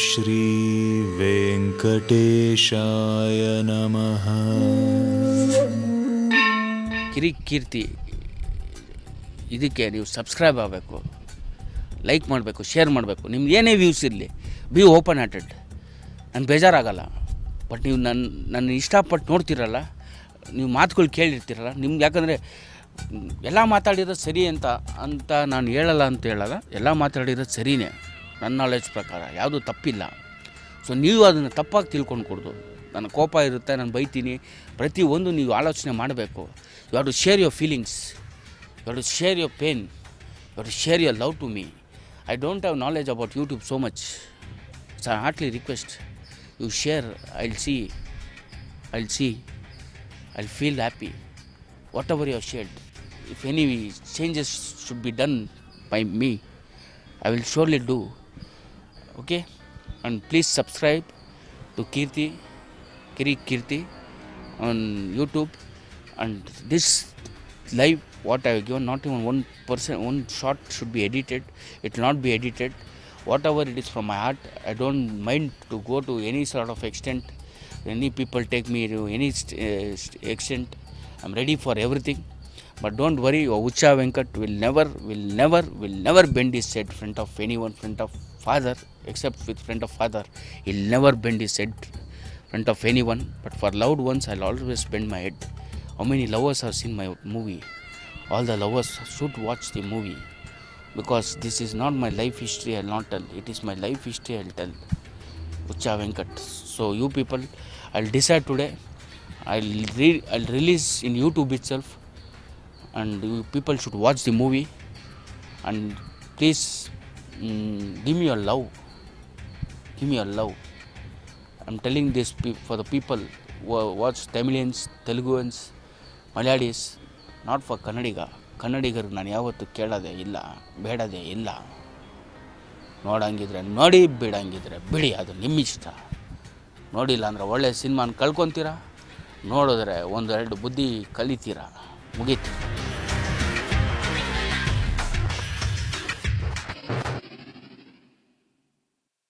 ಶ್ರೀ ವೆಂಕಟೇಶಾಯ ನಮಃ. ಕಿರಿಕೀರ್ತಿ ಇದಕ್ಕೆ ನೀವು ಸಬ್ಸ್ಕ್ರೈಬ್ ಆಗಬೇಕು, ಲೈಕ್ ಮಾಡಬೇಕು, ಶೇರ್ ಮಾಡಬೇಕು. ನಿಮ್ದು ಏನೇ ವ್ಯೂಸ್ ಇರಲಿ, ಬಿ ಓಪನ್ ಹಾರ್ಟೆಡ್. ನಾನು ಬೇಜಾರಾಗಲ್ಲ. ಬಟ್ ನೀವು ನನ್ನ ಇಷ್ಟಪಟ್ಟು ನೋಡ್ತಿರಲ್ಲ, ನೀವು ಮಾತುಗಳು ಕೇಳಿರ್ತೀರಲ್ಲ, ನಿಮ್ಗೆ ಯಾಕಂದರೆ ಎಲ್ಲ ಮಾತಾಡಿರೋದು ಸರಿ ಅಂತ ನಾನು ಹೇಳಲ್ಲ ಅಂತ ಹೇಳಲ್ಲ. ಎಲ್ಲ ಮಾತಾಡಿರೋದು ಸರಿಯೇ, ನನ್ನ ನಾಲೆಡ್ಜ್ ಪ್ರಕಾರ ಯಾವುದೂ ತಪ್ಪಿಲ್ಲ. ಸೊ ನೀವು ಅದನ್ನು ತಪ್ಪಾಗಿ ತಿಳ್ಕೊಂಡು ಕೊಡ್ದು. ನನ್ನ ಕೋಪ ಇರುತ್ತೆ, ನಾನು ಬೈತೀನಿ, ಪ್ರತಿಯೊಂದು ನೀವು ಆಲೋಚನೆ ಮಾಡಬೇಕು. You have to share your feelings, you have to share your pain, you have to share your love to me. I don't have knowledge about YouTube so much. It's I heartly request you share. I'll see, I'll feel happy. Whatever you have shared, if any changes should be done by me, I will surely do. Okay? And please subscribe to Kirti on YouTube. And this live what I have given, not even 1%, one shot should be edited. It will not be edited. Whatever it is from my heart, I don't mind to go to any sort of extent. Any people take me to any extent, I'm ready for everything. But don't worry, Ucha Venkat will never bend his head in front of anyone, in front of father, except with front of father. He'll never bend his head in front of anyone. But for loved ones, I'll always bend my head. How many lovers have seen my movie? All the lovers should watch the movie, because this is not my life history. I'll not tell. It is my life history. I'll tell. Ucha Venkat. So you people, I'll decide today. I'll release in YouTube itself, and you people should watch the movie. And please give me your love. Give me your love. I'm telling this for the people who watch Tamilians, Teluguans, Malayalis, not for ಕನ್ನಡಿಗರು ನಾನು ಯಾವತ್ತೂ ಕೇಳೋದೇ ಇಲ್ಲ, ಬೇಡದೇ ಇಲ್ಲ. ನೋಡಂಗಿದ್ರೆ ನೋಡಿ, ಬಿಡಂಗಿದ್ರೆ ಬಿಡಿ, ಅದು ನಿಮ್ಮ ಇಷ್ಟ. ನೋಡಿಲ್ಲ ಅಂದರೆ ಒಳ್ಳೆಯ ಸಿನಿಮಾನ ಕಳ್ಕೊತೀರ, ನೋಡಿದ್ರೆ ಒಂದೆರಡು ಬುದ್ಧಿ ಕಲಿತೀರ, ಮುಗೀತು.